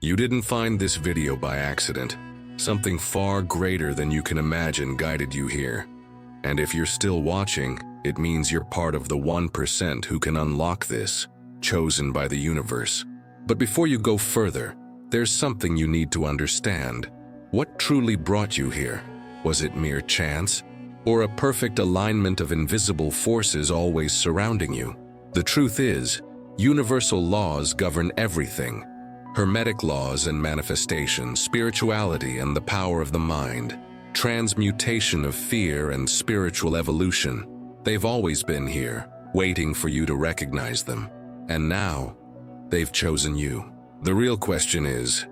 You didn't find this video by accident. Something far greater than you can imagine guided you here. And if you're still watching, it means you're part of the 1% who can unlock this, chosen by the universe. But before you go further, there's something you need to understand. What truly brought you here? Was it mere chance? Or a perfect alignment of invisible forces always surrounding you? The truth is, universal laws govern everything. Hermetic laws and manifestation, spirituality and the power of the mind, transmutation of fear and spiritual evolution. They've always been here, waiting for you to recognize them. And now, they've chosen you. The real question is,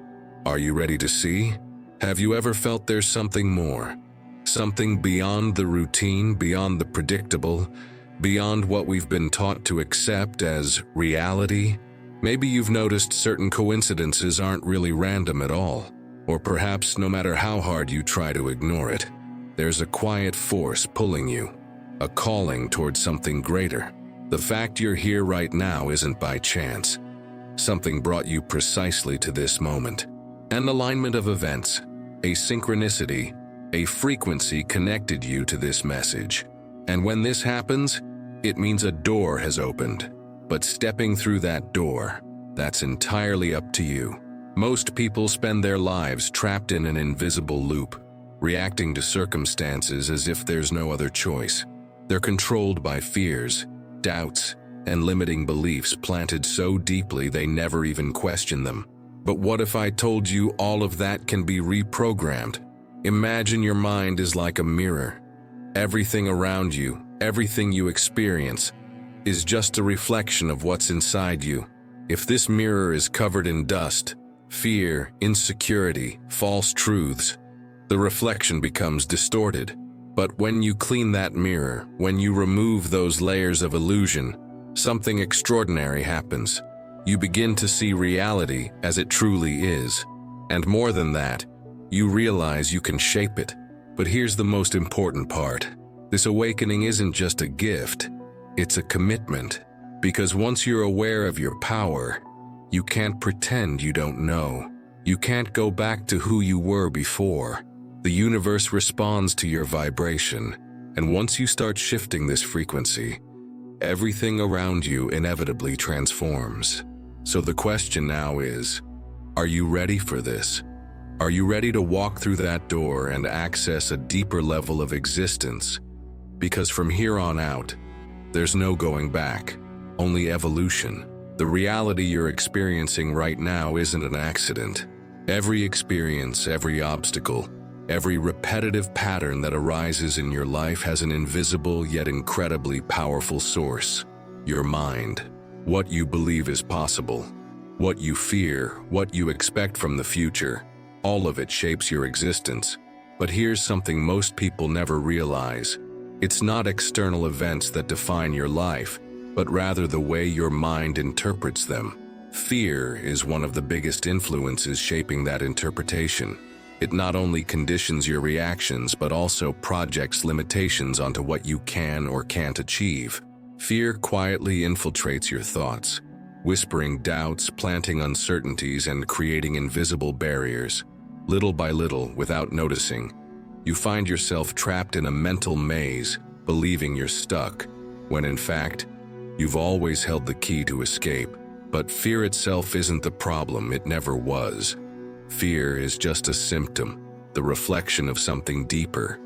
are you ready to see? Have you ever felt there's something more? Something beyond the routine, beyond the predictable, beyond what we've been taught to accept as reality? Maybe you've noticed certain coincidences aren't really random at all, or perhaps no matter how hard you try to ignore it, there's a quiet force pulling you, a calling towards something greater. The fact you're here right now isn't by chance. Something brought you precisely to this moment. An alignment of events, a synchronicity, a frequency connected you to this message. And when this happens, it means a door has opened. But stepping through that door, that's entirely up to you. Most people spend their lives trapped in an invisible loop, reacting to circumstances as if there's no other choice. They're controlled by fears, doubts, and limiting beliefs planted so deeply they never even question them. But what if I told you all of that can be reprogrammed? Imagine your mind is like a mirror. Everything around you, everything you experience, is just a reflection of what's inside you. If this mirror is covered in dust, fear, insecurity, false truths, the reflection becomes distorted. But when you clean that mirror, when you remove those layers of illusion, something extraordinary happens. You begin to see reality as it truly is. And more than that, you realize you can shape it. But here's the most important part. This awakening isn't just a gift. It's a commitment, because once you're aware of your power, you can't pretend you don't know. You can't go back to who you were before. The universe responds to your vibration, and once you start shifting this frequency, everything around you inevitably transforms. So the question now is, are you ready for this? Are you ready to walk through that door and access a deeper level of existence? Because from here on out, there's no going back, only evolution. The reality you're experiencing right now isn't an accident. Every experience, every obstacle, every repetitive pattern that arises in your life has an invisible yet incredibly powerful source. Your mind. What you believe is possible. What you fear, what you expect from the future. All of it shapes your existence. But here's something most people never realize. It's not external events that define your life, but rather the way your mind interprets them. Fear is one of the biggest influences shaping that interpretation. It not only conditions your reactions, but also projects limitations onto what you can or can't achieve. Fear quietly infiltrates your thoughts, whispering doubts, planting uncertainties, and creating invisible barriers. Little by little, without noticing, you find yourself trapped in a mental maze, believing you're stuck, when in fact, you've always held the key to escape. But fear itself isn't the problem, it never was. Fear is just a symptom, the reflection of something deeper,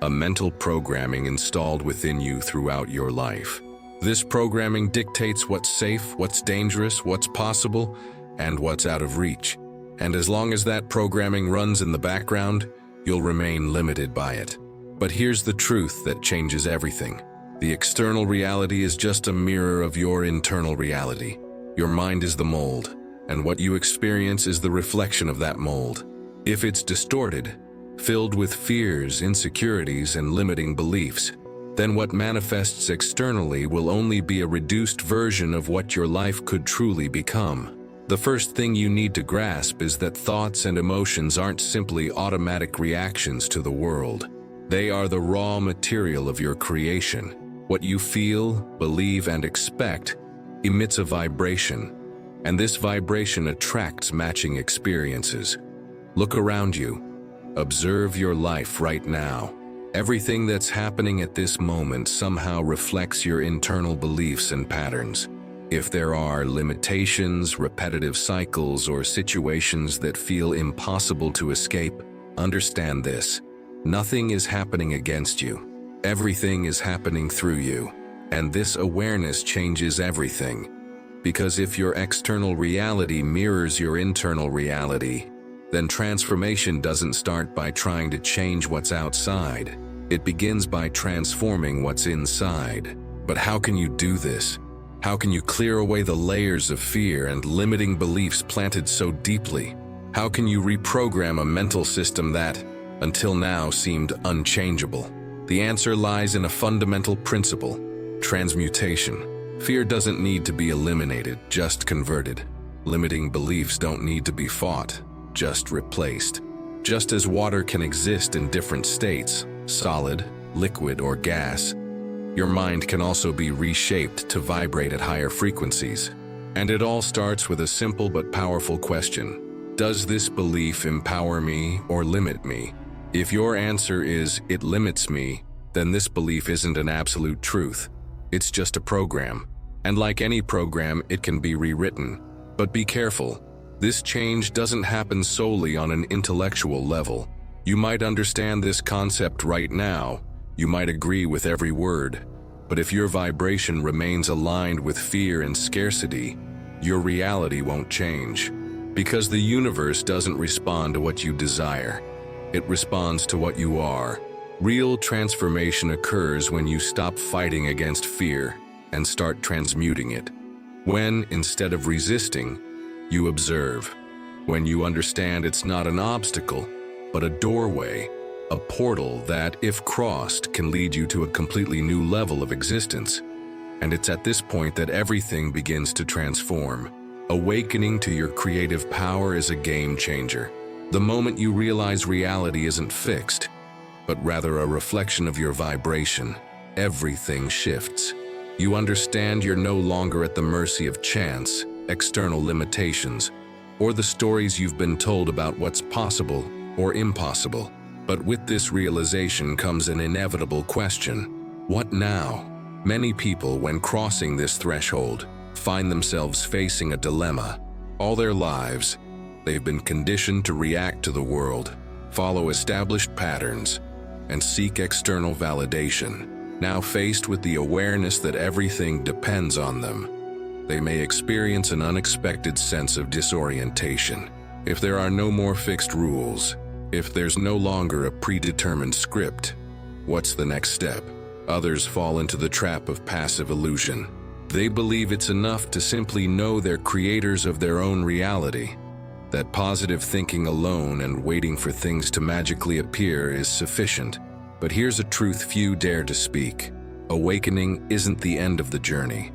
a mental programming installed within you throughout your life. This programming dictates what's safe, what's dangerous, what's possible, and what's out of reach. And as long as that programming runs in the background, you'll remain limited by it. But here's the truth that changes everything. The external reality is just a mirror of your internal reality. Your mind is the mold, and what you experience is the reflection of that mold. If it's distorted, filled with fears, insecurities, and limiting beliefs, then what manifests externally will only be a reduced version of what your life could truly become. The first thing you need to grasp is that thoughts and emotions aren't simply automatic reactions to the world. They are the raw material of your creation. What you feel, believe, and expect emits a vibration, and this vibration attracts matching experiences. Look around you. Observe your life right now. Everything that's happening at this moment somehow reflects your internal beliefs and patterns. If there are limitations, repetitive cycles, or situations that feel impossible to escape, understand this. Nothing is happening against you. Everything is happening through you. And this awareness changes everything. Because if your external reality mirrors your internal reality, then transformation doesn't start by trying to change what's outside. It begins by transforming what's inside. But how can you do this? How can you clear away the layers of fear and limiting beliefs planted so deeply? How can you reprogram a mental system that, until now, seemed unchangeable? The answer lies in a fundamental principle: transmutation. Fear doesn't need to be eliminated, just converted. Limiting beliefs don't need to be fought, just replaced. Just as water can exist in different states, solid, liquid, or gas, your mind can also be reshaped to vibrate at higher frequencies. And it all starts with a simple but powerful question: does this belief empower me or limit me? If your answer is, it limits me, then this belief isn't an absolute truth. It's just a program. And like any program, it can be rewritten. But be careful. This change doesn't happen solely on an intellectual level. You might understand this concept right now. You might agree with every word. But if your vibration remains aligned with fear and scarcity, your reality won't change. Because the universe doesn't respond to what you desire. It responds to what you are. Real transformation occurs when you stop fighting against fear and start transmuting it. When, instead of resisting, you observe. When you understand it's not an obstacle, but a doorway, a portal that, if crossed, can lead you to a completely new level of existence. And it's at this point that everything begins to transform. Awakening to your creative power is a game changer. The moment you realize reality isn't fixed, but rather a reflection of your vibration, everything shifts. You understand you're no longer at the mercy of chance, external limitations, or the stories you've been told about what's possible or impossible. But with this realization comes an inevitable question: what now? Many people, when crossing this threshold, find themselves facing a dilemma. All their lives, they've been conditioned to react to the world, follow established patterns, and seek external validation. Now faced with the awareness that everything depends on them, they may experience an unexpected sense of disorientation. If there are no more fixed rules, if there's no longer a predetermined script, what's the next step? Others fall into the trap of passive illusion. They believe it's enough to simply know they're creators of their own reality, that positive thinking alone and waiting for things to magically appear is sufficient. But here's a truth few dare to speak: awakening isn't the end of the journey.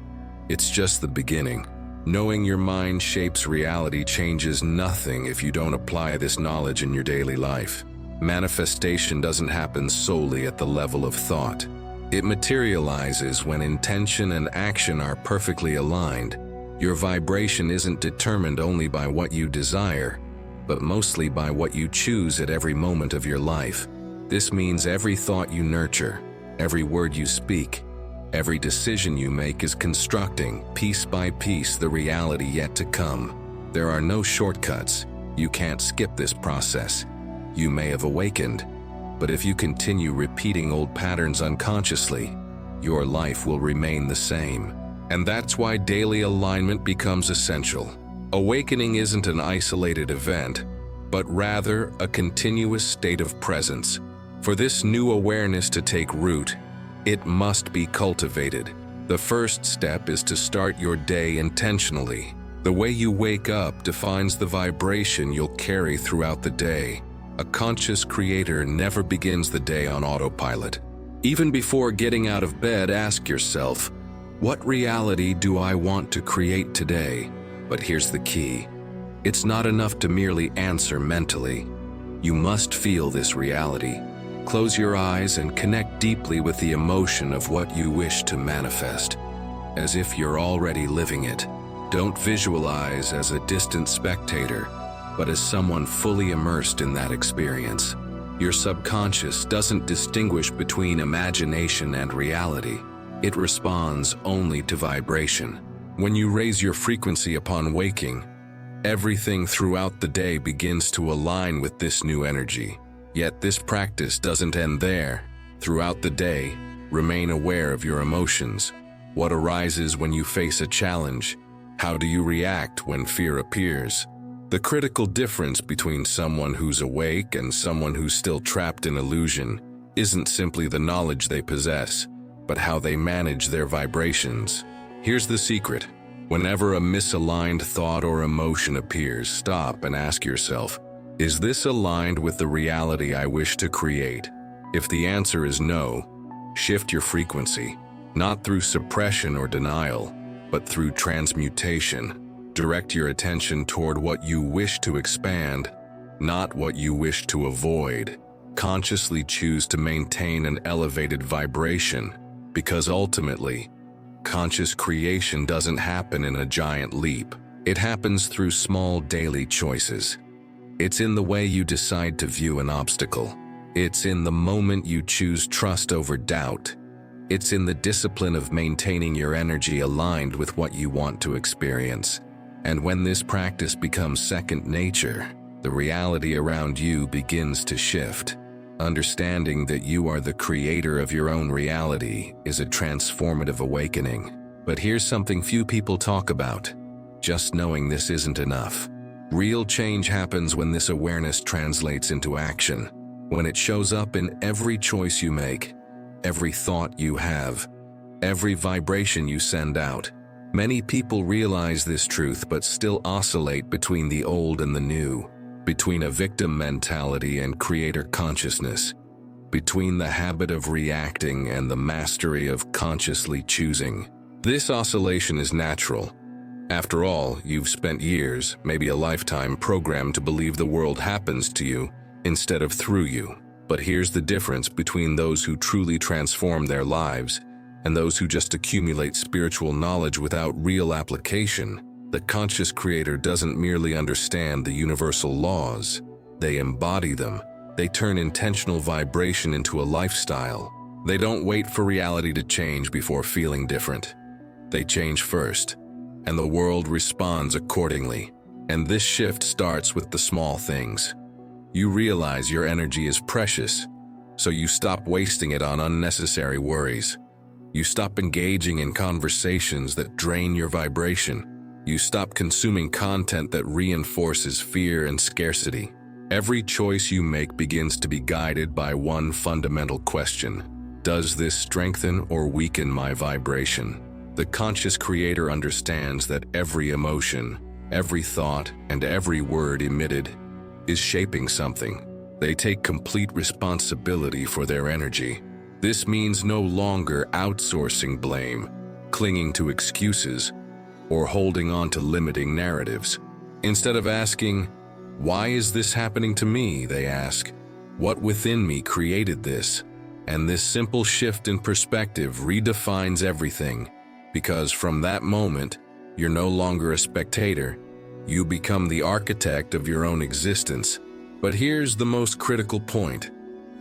It's just the beginning. Knowing your mind shapes reality changes nothing if you don't apply this knowledge in your daily life. Manifestation doesn't happen solely at the level of thought. It materializes when intention and action are perfectly aligned. Your vibration isn't determined only by what you desire, but mostly by what you choose at every moment of your life. This means every thought you nurture, every word you speak, every decision you make is constructing, piece by piece, the reality yet to come. There are no shortcuts. You can't skip this process. You may have awakened, but if you continue repeating old patterns unconsciously, your life will remain the same. And that's why daily alignment becomes essential. Awakening isn't an isolated event, but rather a continuous state of presence. For this new awareness to take root, it must be cultivated. The first step is to start your day intentionally. The way you wake up defines the vibration you'll carry throughout the day. A conscious creator never begins the day on autopilot. Even before getting out of bed, ask yourself, what reality do I want to create today? But here's the key. It's not enough to merely answer mentally. You must feel this reality. Close your eyes and connect deeply with the emotion of what you wish to manifest, as if you're already living it. Don't visualize as a distant spectator, but as someone fully immersed in that experience. Your subconscious doesn't distinguish between imagination and reality. It responds only to vibration. When you raise your frequency upon waking, everything throughout the day begins to align with this new energy. Yet this practice doesn't end there. Throughout the day, remain aware of your emotions. What arises when you face a challenge? How do you react when fear appears? The critical difference between someone who's awake and someone who's still trapped in illusion isn't simply the knowledge they possess, but how they manage their vibrations. Here's the secret. Whenever a misaligned thought or emotion appears, stop and ask yourself, is this aligned with the reality I wish to create? If the answer is no, shift your frequency, not through suppression or denial, but through transmutation. Direct your attention toward what you wish to expand, not what you wish to avoid. Consciously choose to maintain an elevated vibration, because ultimately, conscious creation doesn't happen in a giant leap. It happens through small daily choices. It's in the way you decide to view an obstacle. It's in the moment you choose trust over doubt. It's in the discipline of maintaining your energy aligned with what you want to experience. And when this practice becomes second nature, the reality around you begins to shift. Understanding that you are the creator of your own reality is a transformative awakening. But here's something few people talk about. Just knowing this isn't enough. Real change happens when this awareness translates into action, when it shows up in every choice you make, every thought you have, every vibration you send out. Many people realize this truth but still oscillate between the old and the new, between a victim mentality and creator consciousness, between the habit of reacting and the mastery of consciously choosing. This oscillation is natural. After all, you've spent years, maybe a lifetime, programmed to believe the world happens to you instead of through you. But here's the difference between those who truly transform their lives and those who just accumulate spiritual knowledge without real application. The conscious creator doesn't merely understand the universal laws, they embody them. They turn intentional vibration into a lifestyle. They don't wait for reality to change before feeling different. They change first, and the world responds accordingly. And this shift starts with the small things. You realize your energy is precious, so you stop wasting it on unnecessary worries. You stop engaging in conversations that drain your vibration. You stop consuming content that reinforces fear and scarcity. Every choice you make begins to be guided by one fundamental question. Does this strengthen or weaken my vibration? The conscious creator understands that every emotion, every thought, and every word emitted is shaping something. They take complete responsibility for their energy. This means no longer outsourcing blame, clinging to excuses, or holding on to limiting narratives. Instead of asking, "Why is this happening to me?" they ask, "What within me created this?" And this simple shift in perspective redefines everything, because from that moment, you're no longer a spectator. You become the architect of your own existence. But here's the most critical point.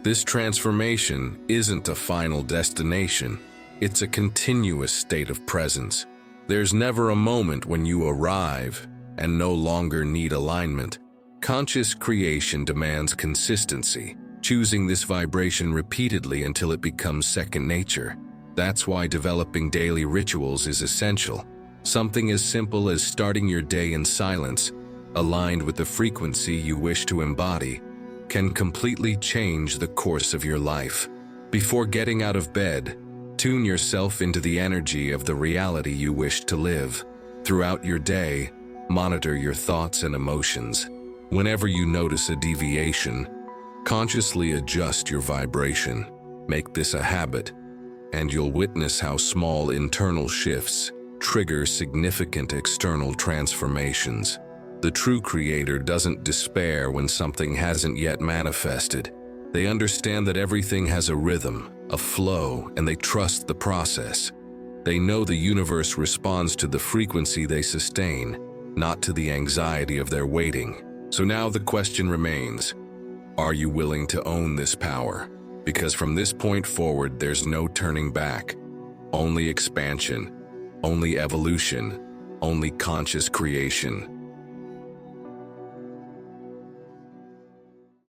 This transformation isn't a final destination. It's a continuous state of presence. There's never a moment when you arrive and no longer need alignment. Conscious creation demands consistency, choosing this vibration repeatedly until it becomes second nature. That's why developing daily rituals is essential. Something as simple as starting your day in silence, aligned with the frequency you wish to embody, can completely change the course of your life. Before getting out of bed, tune yourself into the energy of the reality you wish to live. Throughout your day, monitor your thoughts and emotions. Whenever you notice a deviation, consciously adjust your vibration. Make this a habit, and you'll witness how small internal shifts trigger significant external transformations. The true creator doesn't despair when something hasn't yet manifested. They understand that everything has a rhythm, a flow, and they trust the process. They know the universe responds to the frequency they sustain, not to the anxiety of their waiting. So now the question remains, are you willing to own this power? Because from this point forward, there's no turning back. Only expansion, only evolution, only conscious creation.